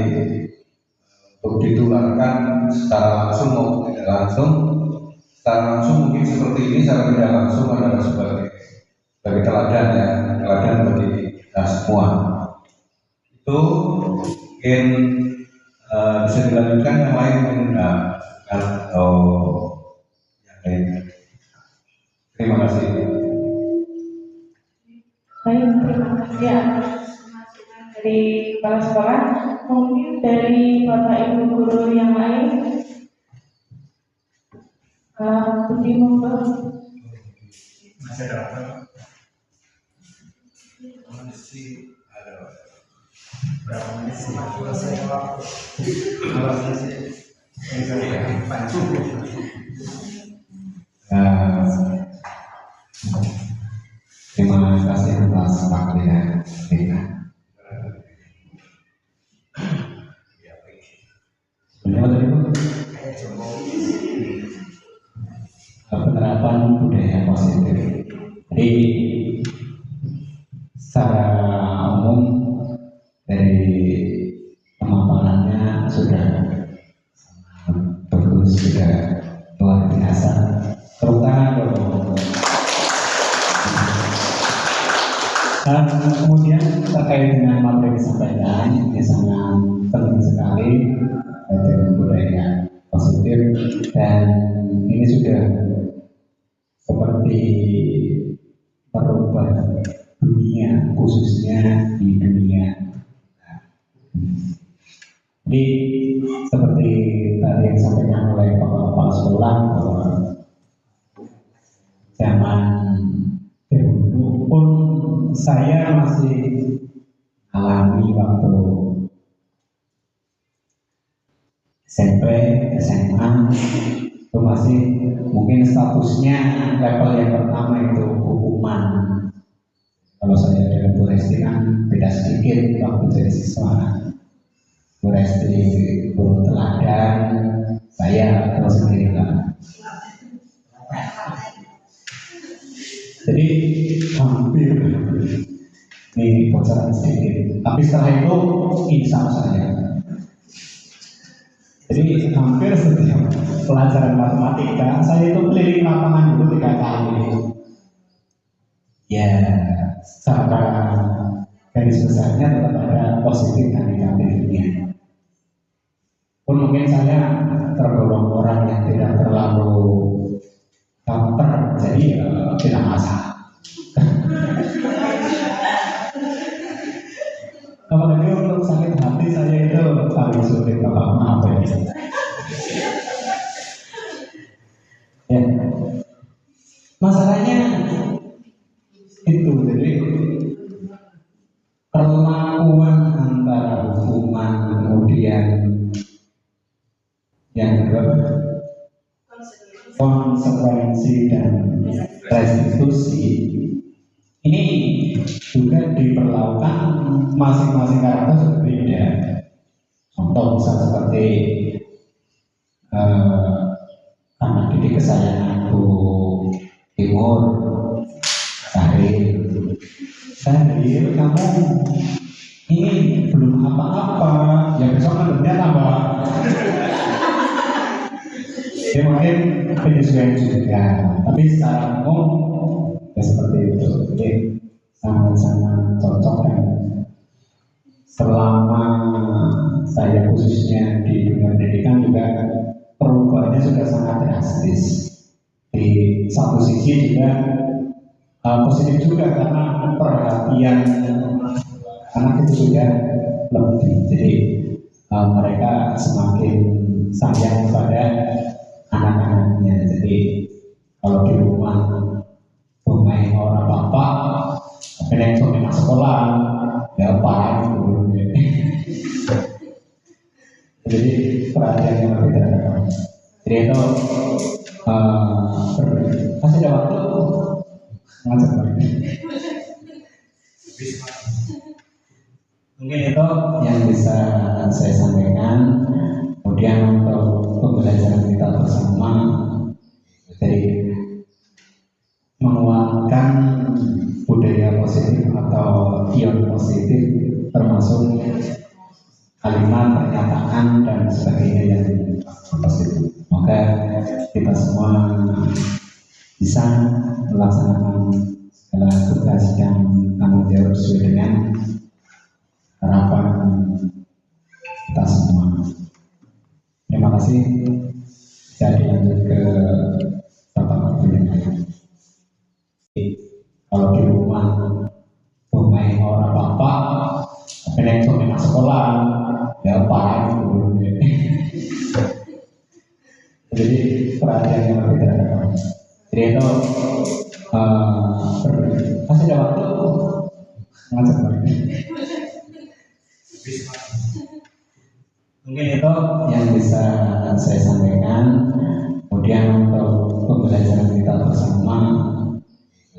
untuk ditularkan secara langsung maupun tidak langsung. Secara langsung mungkin seperti ini, secara tidak langsung adalah sebagai teladan ya, teladan bagi kita semua. Itu mungkin bisa dilanjutkan, yang lain mungkin atau yang lain. Terima kasih. Baik, terima kasih atas masukan dari kepala sekolah. Mungkin dari Bapak Ibu guru yang lain, Budi monggo. Masih ada apa? Masih ada berapa menit sih? Kalau saya terima kasih atas waktunya kita. Penerapan budaya positif. Jadi secara umum dari pemaparannya sudah bagus, sudah luar biasa, terutama dan kemudian terkait dengan materi disampaikan, ini sangat penting sekali dengan budaya positif, dan ini sudah seperti merubah dunia, khususnya di dunia. Jadi seperti tadi yang disampaikan oleh Bapak sekolah, bahwa zaman dahulu pun saya masih alami waktu SMP, SMA, itu masih mungkin statusnya level yang pertama itu hukuman. Kalau saya dengan Bu Resti kan beda sedikit waktu jadi siswa. Bu Resti guru teladan, saya terus sendiri lah. Jadi hampir ini bocoran sedikit. Tapi setelah itu insya saya. Jadi hampir setiap pelajaran matematika saya itu keliling lapangan dulu 3 kali. Ya, secara garis besarnya tetap ada positif dan negatifnya. Pun mungkin saya tergolong orang yang tidak terlalu baper, jadi tidak masalah. Apalagi untuk sakit hati saya itu paling sulit, Bapak, maaf ya. Ya, masalahnya itu, jadi perlakuan antara hukuman kemudian yang kedua konsekuensi dan restitusi ini diperlakukan masing-masing karakter berbeda. Contoh misal seperti anak didik kesayanganku Timur, Sahil, kamu ini belum apa-apa, ya besok ngadepnya tambah. Ya mungkin penyesuaian juga, tapi secara umum ya seperti itu. Jadi sangat-sangat cocok dan selama saya khususnya di dunia pendidikan juga perubahannya sudah sangat drastis. Di satu sisi juga positif juga karena perhatian anak itu sudah lebih. Jadi mereka semakin sayang kepada anak-anaknya. Jadi kalau di rumah pemain orang bapak, pengen pemain sekolah, ya parah dulu. Jadi perhatian yang lebih terhadap. Jadi itu masih ada waktu ngajak lagi. Mungkin itu yang bisa saya sampaikan. Kemudian untuk pembelajaran kita bersama, jadi menguatkan budaya positif atau ion positif, termasuk kalimat, pernyataan dan sebagainya yang positif. Semoga kita semua bisa melaksanakan segala tugas dan tanggung jawab sesuai dengan harapan kita semua. Terima kasih. Jadi lanjut ke Bapak Ibu yang lain. Kalau di rumah pemain orang bapak, pengen pemain sekolah, ya parah dulu. Jadi perhatian yang lebih terhadap. Jadi itu masih ada waktu ngajak lagi. Mungkin itu yang bisa saya sampaikan. Kemudian untuk pembelajaran kita bersama,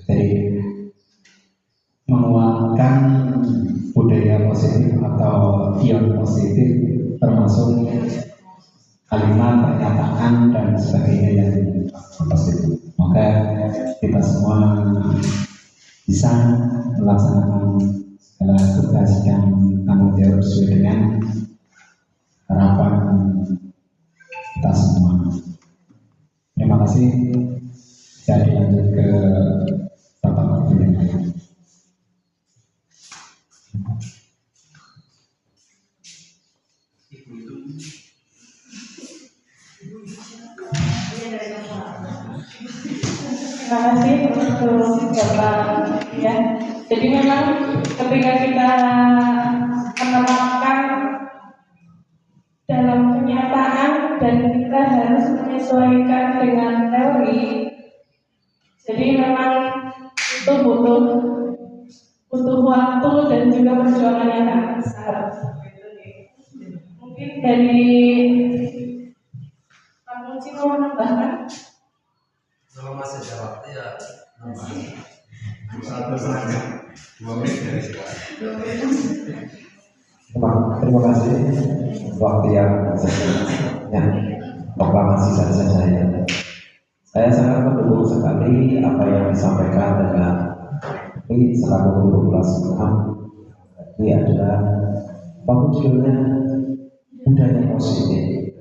jadi menguatkan budaya positif atau ion positif, termasuk kalimat, pernyataan dan sebagainya yang positif. Semoga kita semua bisa melaksanakan segala tugas dan tanggung jawab sesuai dengan harapan kita semua. Terima kasih. Jadi lanjut ke Bapak Ibu yang lain. Terima kasih untuk Bapak ya. Jadi memang ketika kita menerapkan dalam kenyataan dan kita harus menyesuaikan dengan teori, jadi memang itu butuh waktu dan juga perjuangan yang sangat besar. Mungkin dari Pak Muci mau menambahkan? Kalau masih ada waktu ya nambah 2 menit dari sekarang. Terima kasih waktu yang proklamasi saja saya. Saya sangat mendukung sekali apa yang disampaikan dengan ini selaku guru kelas 6. Ini adalah judulnya budaya positif.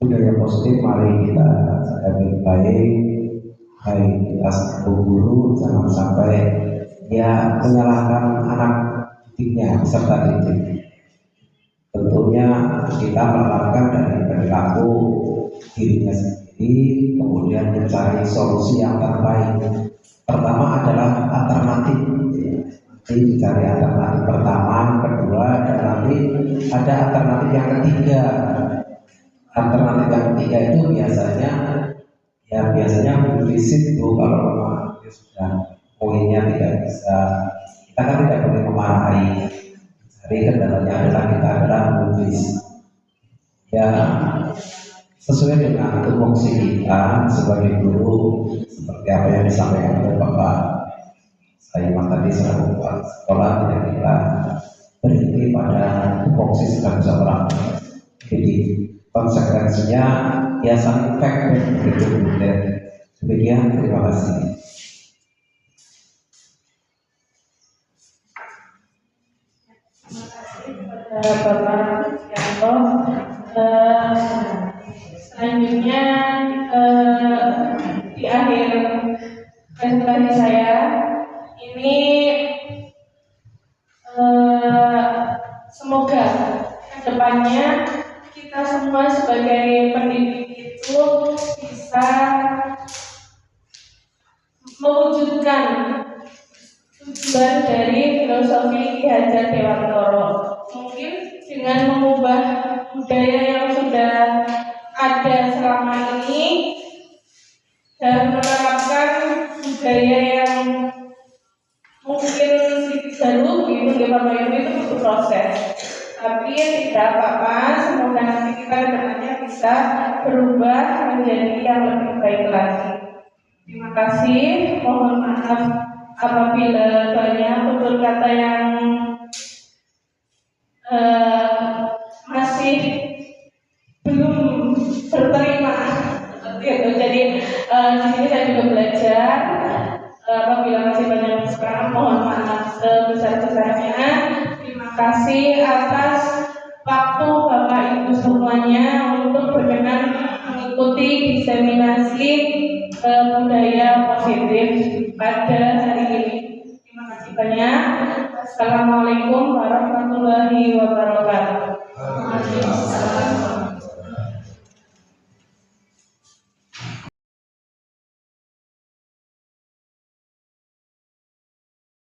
Budaya positif, mari kita jaga baik. Baik kita selaku guru jangan sampai ya menyalahkan anak didiknya peserta didik. Tentunya kita menerapkan dari perilaku dirinya sendiri, kemudian mencari solusi yang terbaik. Pertama adalah alternatif. Jadi cari alternatif pertama, kedua, dan nanti ada alternatif yang ketiga. Alternatif yang ketiga itu biasanya implisit tuh, kalau memang sudah poinnya tidak bisa, kita kan tidak boleh memarahi. Jadi kendalanya adalah kita adalah implisit. Ya sesuai dengan tupoksi kita sebagai guru, seperti apa yang disampaikan oleh Bapak Saya tadi selalu buat sekolah tidak kita berhenti pada tupoksi sedang bisa orang. Jadi konsekuensinya ya saling fact begitu. Demikian, terima kasih. Bapak Yanto. Selanjutnya di akhir presentasi saya ini semoga kedepannya kita semua sebagai pendidik itu bisa mewujudkan tujuan dari filosofi Ki Hajar Dewantoro, mungkin dengan mengubah budaya yang sudah ada selama ini dan menerapkan budaya yang mungkin baru gitu ya Bapak Ibu, itu butuh proses. Tapi tidak apa-apa, semoga nanti kita kedepannya bisa berubah menjadi yang lebih baik lagi. Terima kasih, mohon maaf apabila banyak tutur kata yang masih belum berterima seperti itu. Jadi di sini saya juga belajar. Apabila masih banyak sekarang, mohon maaf sebesar-besarnya. Terima kasih atas waktu Bapak Ibu semuanya untuk berkenan mengikuti diseminasi budaya positif pada hari ini. Terima kasih banyak. Assalamualaikum warahmatullahi wabarakatuh.